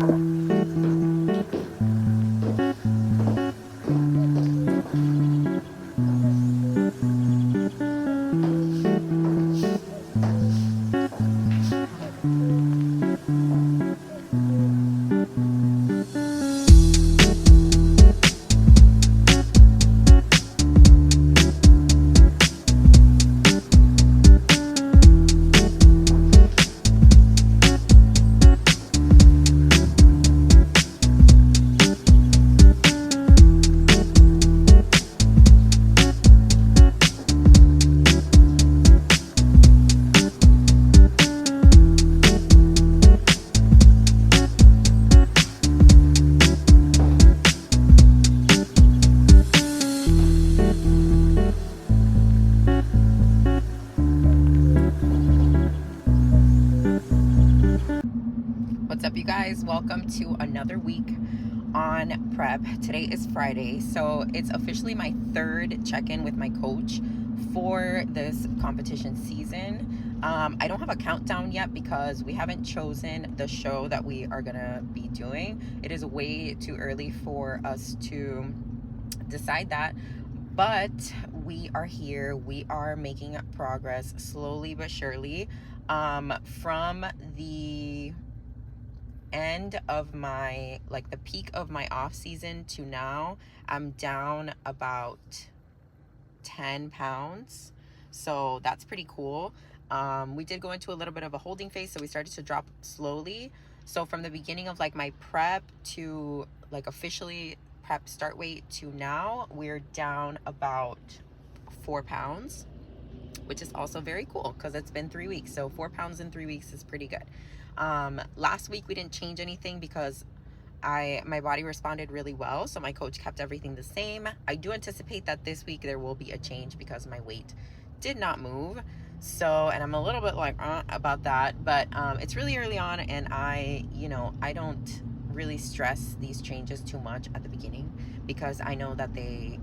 What's up, you guys? Welcome to another week on prep. Today is Friday, so it's officially my third check-in with my coach for this competition season. I don't have a countdown yet because we haven't chosen the show that we are gonna be doing. It is way too early for us to decide that, but we are here. We are making progress slowly but surely. From the end of my, like, the peak of my off season to now, I'm down about 10 pounds, so that's pretty cool. We did go into a little bit of a holding phase, so we started to drop slowly. So from the beginning of like my prep to like officially prep start weight to now, we're down about 4 pounds, which is also very cool because it's been 3 weeks. So 4 pounds in 3 weeks is pretty good. Last week we didn't change anything because my body responded really well, so my coach kept everything the same. I do anticipate that this week there will be a change because my weight did not move. So, and I'm a little bit like about that, but it's really early on, and I don't really stress these changes too much at the beginning because I know that the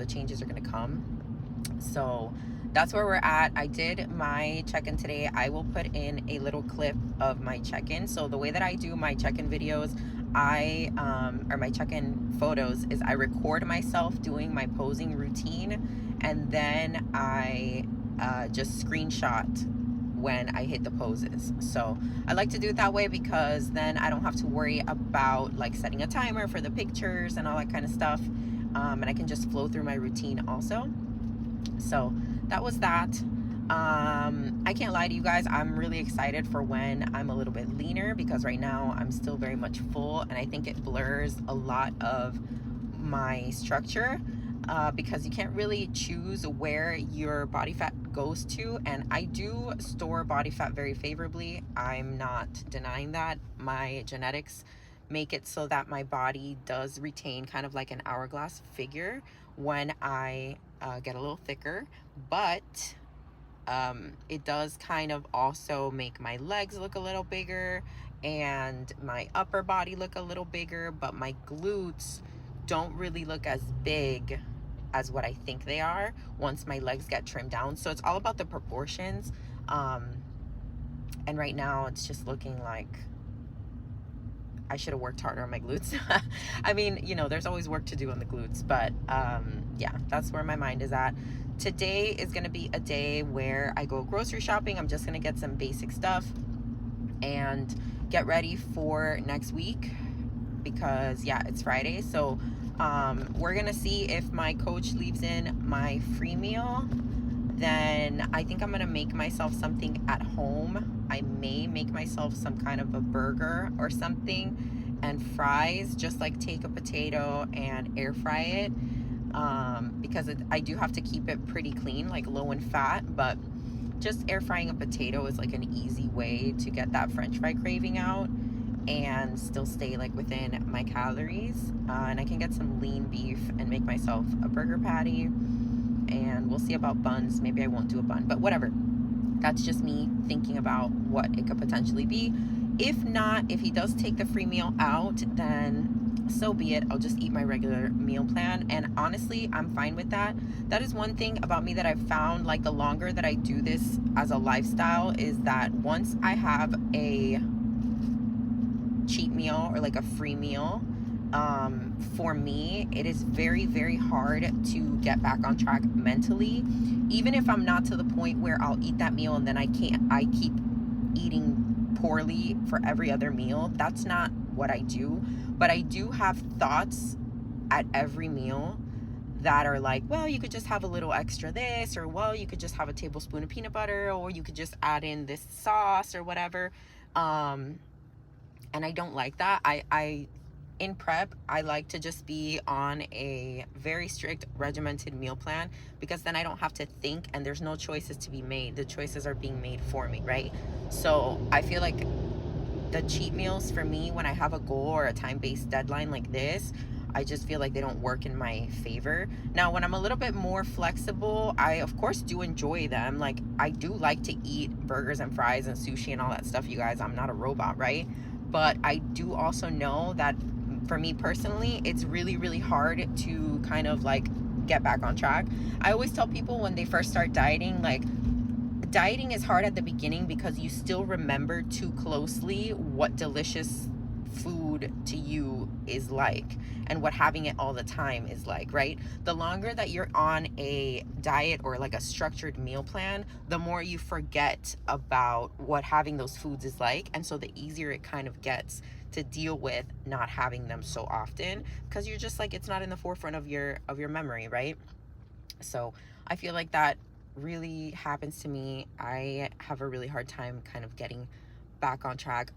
changes are going to come. So that's where we're at. I did my check-in today. I will put in a little clip of my check-in. So the way that I do my check-in videos, or my check-in photos, is I record myself doing my posing routine, and then I just screenshot when I hit the poses. So I like to do it that way because then I don't have to worry about like setting a timer for the pictures and all that kind of stuff. And I can just flow through my routine also. So that was that. I can't lie to you guys, I'm really excited for when I'm a little bit leaner, because right now I'm still very much full, and I think it blurs a lot of my structure, because you can't really choose where your body fat goes to. And I do store body fat very favorably. I'm not denying that. My genetics make it so that my body does retain kind of like an hourglass figure when I get a little thicker, but it does kind of also make my legs look a little bigger and my upper body look a little bigger, but my glutes don't really look as big as what I think they are once my legs get trimmed down. So it's all about the proportions. And right now it's just looking like I should have worked harder on my glutes. I mean, there's always work to do on the glutes, but yeah, that's where my mind is at. Today is going to be a day where I go grocery shopping. I'm just going to get some basic stuff and get ready for next week because, yeah, it's Friday. So we're going to see if my coach leaves in my free meal. Then I think I'm going to make myself something at home. I may make myself some kind of a burger or something and fries, just like take a potato and air fry it, because I do have to keep it pretty clean, like low in fat, but just air frying a potato is like an easy way to get that french fry craving out and still stay like within my calories. And I can get some lean beef and make myself a burger patty. And we'll see about buns. Maybe I won't do a bun, but whatever. That's just me thinking about what it could potentially be. If not, if he does take the free meal out, then so be it. I'll just eat my regular meal plan. And honestly, I'm fine with that. That is one thing about me that I've found, like, the longer that I do this as a lifestyle, is that once I have a cheat meal or like a free meal, for me, it is very, very hard to get back on track mentally. Even if I'm not to the point where I'll eat that meal and then I keep eating poorly for every other meal. That's not what I do. But I do have thoughts at every meal that are like, well, you could just have a little extra this, or well, you could just have a tablespoon of peanut butter, or you could just add in this sauce or whatever. And I don't like that. I in prep, I like to just be on a very strict regimented meal plan, because then I don't have to think and there's no choices to be made. The choices are being made for me, right? So I feel like the cheat meals for me, when I have a goal or a time-based deadline like this, I just feel like they don't work in my favor. Now, when I'm a little bit more flexible, I of course do enjoy them. Like, I do like to eat burgers and fries and sushi and all that stuff, you guys. I'm not a robot, right? But I do also know that for me personally, it's really, really hard to kind of like get back on track. I always tell people when they first start dieting, like, dieting is hard at the beginning because you still remember too closely what delicious food to you is like and what having it all the time is like, right? The longer that you're on a diet or like a structured meal plan, the more you forget about what having those foods is like. And so the easier it kind of gets to deal with not having them so often, because you're just like, it's not in the forefront of your memory, right? So I feel like that really happens to me. I have a really hard time kind of getting back on track.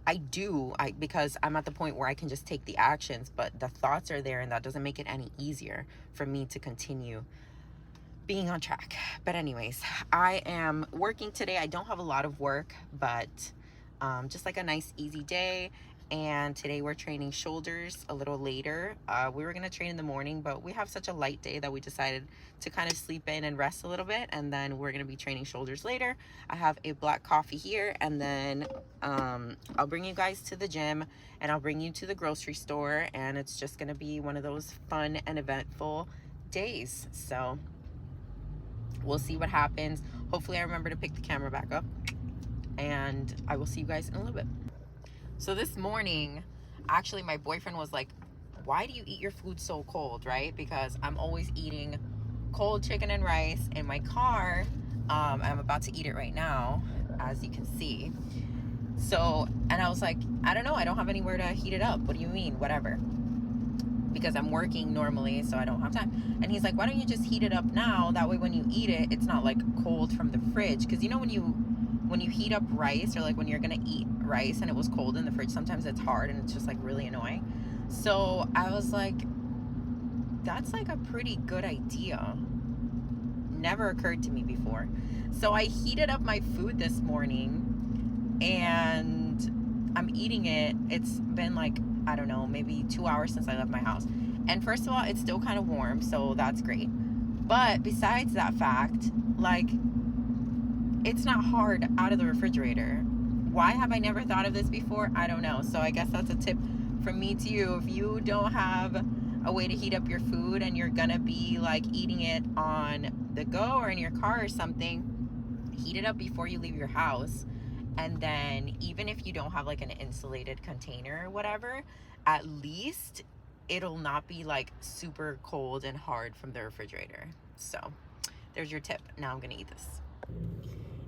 Because I'm at the point where I can just take the actions, but the thoughts are there, and that doesn't make it any easier for me to continue being on track. But anyways, I am working today. I don't have a lot of work, but just like a nice easy day. And today we're training shoulders a little later. We were gonna train in the morning, but we have such a light day that we decided to kind of sleep in and rest a little bit, and then we're gonna be training shoulders later. I have a black coffee here, and then I'll bring you guys to the gym, and I'll bring you to the grocery store, and it's just gonna be one of those fun and eventful days. So we'll see what happens. Hopefully I remember to pick the camera back up, and I will see you guys in a little bit. So this morning, actually, my boyfriend was like, why do you eat your food so cold, right? Because I'm always eating cold chicken and rice in my car. I'm about to eat it right now, as you can see. So, and I was like, I don't know, I don't have anywhere to heat it up. What do you mean? Whatever. Because I'm working normally, so I don't have time. And he's like, why don't you just heat it up now? That way when you eat it, it's not like cold from the fridge. Because you know when you heat up rice, or like when you're gonna eat rice and it was cold in the fridge, sometimes it's hard and it's just like really annoying. So I was like, that's like a pretty good idea. Never occurred to me before. So I heated up my food this morning, and I'm eating it. It's been like, I don't know, maybe 2 hours since I left my house. And first of all, it's still kind of warm, so that's great. But besides that fact, like, it's not hard out of the refrigerator. Why have I never thought of this before? I don't know. So I guess that's a tip from me to you. If you don't have a way to heat up your food and you're gonna be like eating it on the go or in your car or something, heat it up before you leave your house. And then even if you don't have like an insulated container or whatever, at least it'll not be like super cold and hard from the refrigerator. So there's your tip. Now I'm gonna eat this.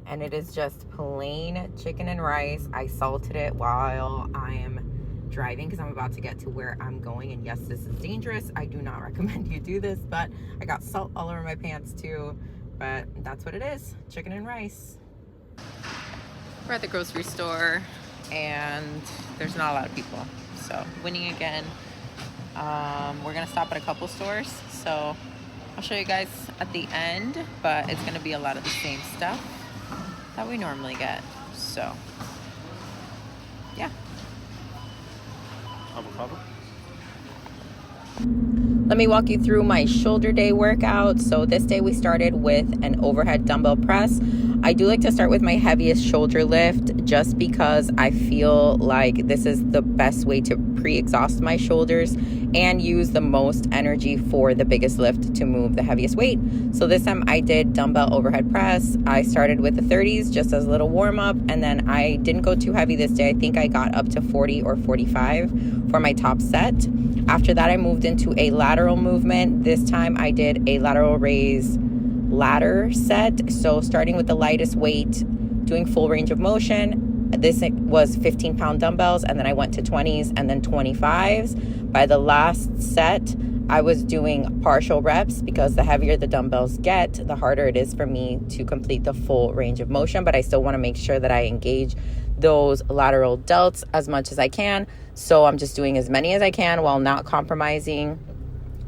And it is just plain chicken and rice. I salted it while I am driving because I'm about to get to where I'm going. And yes, this is dangerous. I do not recommend you do this, but I got salt all over my pants too. But that's what it is, chicken and rice. We're at the grocery store and there's not a lot of people. So winning again. We're gonna stop at a couple stores. So I'll show you guys at the end, but it's gonna be a lot of the same stuff that we normally get. So yeah. Avocado. Let me walk you through my shoulder day workout. So this day we started with an overhead dumbbell press. I do like to start with my heaviest shoulder lift just because I feel like this is the best way to pre-exhaust my shoulders and use the most energy for the biggest lift to move the heaviest weight. So this time I did dumbbell overhead press. I started with the 30s just as a little warm up, and then I didn't go too heavy this day. I think I got up to 40 or 45 for my top set. After that, I moved into a lateral movement. This time I did a lateral raise ladder set. So starting with the lightest weight, doing full range of motion. This was 15-pound dumbbells, and then I went to 20s and then 25s. By the last set, I was doing partial reps because the heavier the dumbbells get, the harder it is for me to complete the full range of motion. But I still want to make sure that I engage those lateral delts as much as I can. So I'm just doing as many as I can while not compromising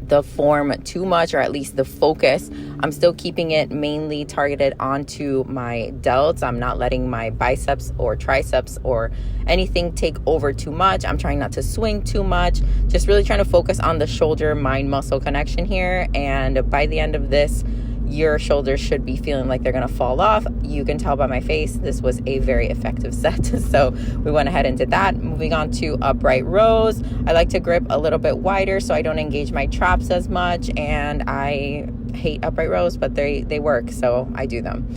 the form too much, or at least the focus. I'm still keeping it mainly targeted onto my delts. I'm not letting my biceps or triceps or anything take over too much. I'm trying not to swing too much, just really trying to focus on the shoulder mind muscle connection here. And by the end of this, your shoulders should be feeling like they're gonna fall off. You can tell by my face, this was a very effective set. So we went ahead and did that. Moving on to upright rows. I like to grip a little bit wider so I don't engage my traps as much. And I hate upright rows, but they work, so I do them.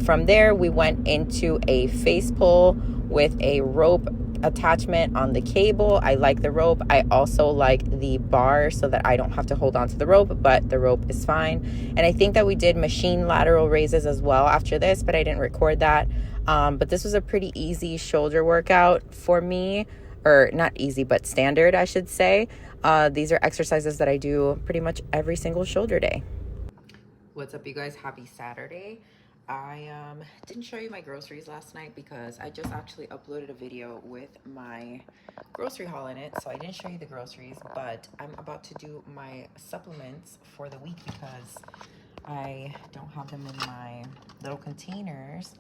From there, we went into a face pull with a rope attachment on the cable. I like the rope. I also like the bar so that I don't have to hold on to the rope, but the rope is fine. And I think that we did machine lateral raises as well after this, but I didn't record that. But this was a pretty easy shoulder workout for me, or not easy, but standard, I should say. These are exercises that I do pretty much every single shoulder day. What's up, you guys? Happy Saturday. I didn't show you my groceries last night because I just actually uploaded a video with my grocery haul in it, so I didn't show you the groceries, but I'm about to do my supplements for the week because I don't have them in my little containers.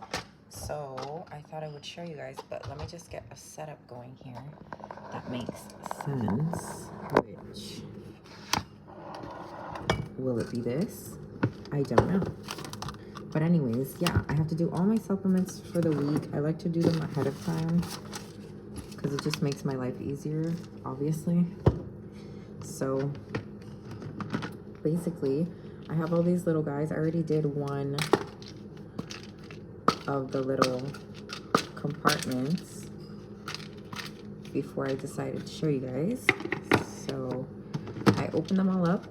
So I thought I would show you guys, but let me just get a setup going here that makes sense. Which, will it be this? I don't know. But anyways, yeah, I have to do all my supplements for the week. I like to do them ahead of time because it just makes my life easier, obviously. So basically, I have all these little guys. I already did one of the little compartments before I decided to show you guys. So I open them all up,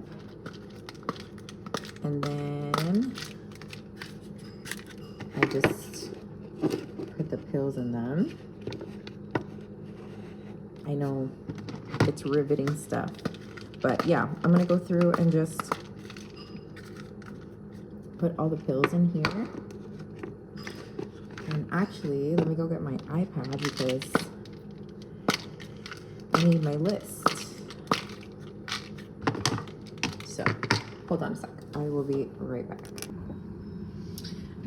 and then I just put the pills in them. I know it's riveting stuff, but yeah, I'm gonna go through and just put all the pills in here. And actually, let me go get my iPad because I need my list. So, hold on a sec. I will be right back.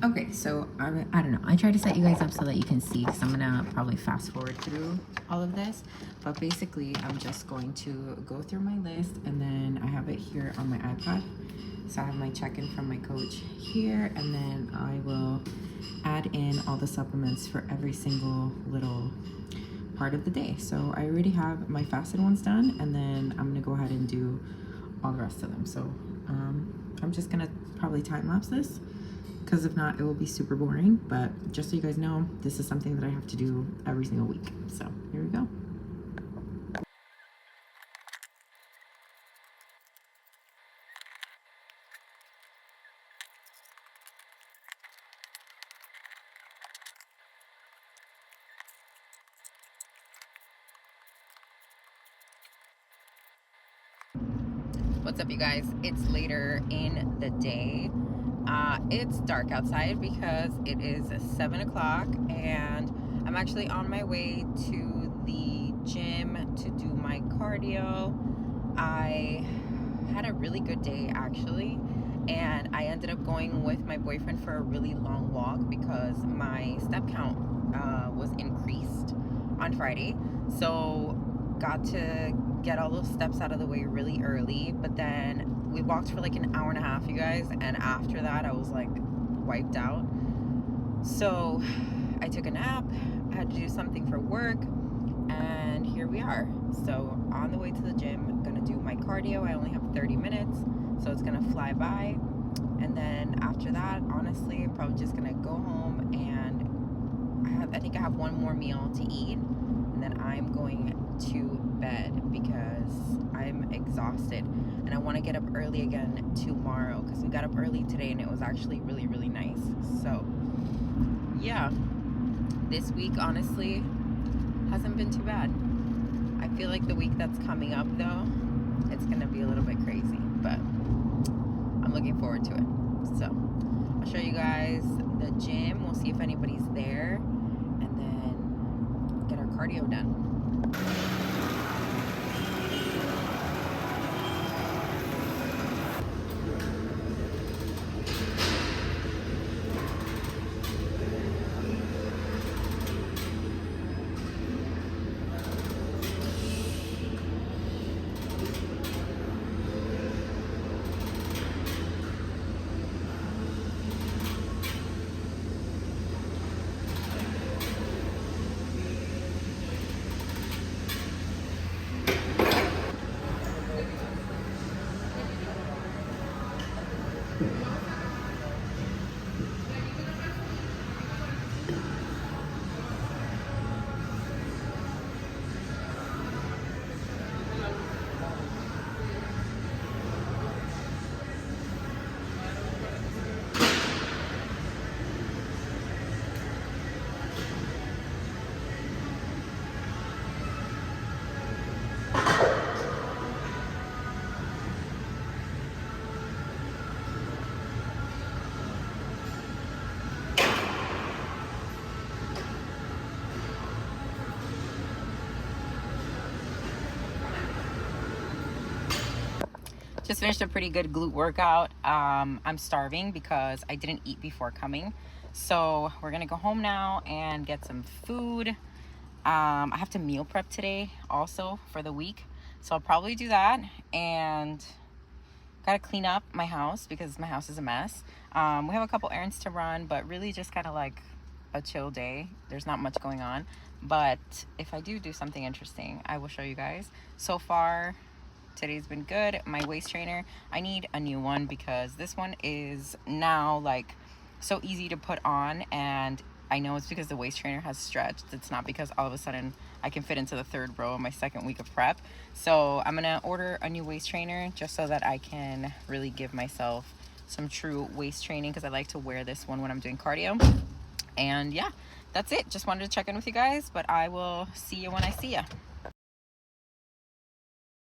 Okay, so I don't know. I try to set you guys up so that you can see because I'm going to probably fast forward through all of this. But basically, I'm just going to go through my list, and then I have it here on my iPad. So I have my check-in from my coach here, and then I will add in all the supplements for every single little part of the day. So I already have my fasted ones done, and then I'm going to go ahead and do all the rest of them. So I'm just going to probably time-lapse this, because if not, it will be super boring. But just so you guys know, this is something that I have to do every single week. So here we go. What's up, you guys? It's later in the day. It's dark outside because it is 7 o'clock, and I'm actually on my way to the gym to do my cardio. I had a really good day, actually, and I ended up going with my boyfriend for a really long walk because my step count was increased on Friday. So got to get all those steps out of the way really early, but then we walked for like an hour and a half, you guys, and after that I was like wiped out. So I took a nap, I had to do something for work, and here we are. So on the way to the gym, I'm gonna do my cardio. I only have 30 minutes, so it's gonna fly by. And then after that, honestly, I'm probably just gonna go home, and I think I have one more meal to eat, and then I'm going to bed because I'm exhausted, and I want to get up early again tomorrow because we got up early today and it was actually really, really nice. So yeah, this week honestly hasn't been too bad. I feel like the week that's coming up though, it's gonna be a little bit crazy, but I'm looking forward to it. So I'll show you guys the gym. We'll see if anybody's there, and then get our cardio done. Just finished a pretty good glute workout. I'm starving because I didn't eat before coming. So we're gonna go home now and get some food. I have to meal prep today also for the week. So I'll probably do that, and gotta clean up my house because my house is a mess. We have a couple errands to run, but really just kind of like a chill day. There's not much going on, but if I do something interesting, I will show you guys. So far, today's been good. My waist trainer, I need a new one because this one is now like so easy to put on, and I know it's because the waist trainer has stretched. It's not because all of a sudden I can fit into the third row in my second week of prep. So I'm gonna order a new waist trainer just so that I can really give myself some true waist training, because I like to wear this one when I'm doing cardio. And yeah, that's it. Just wanted to check in with you guys, but I will see you when I see you.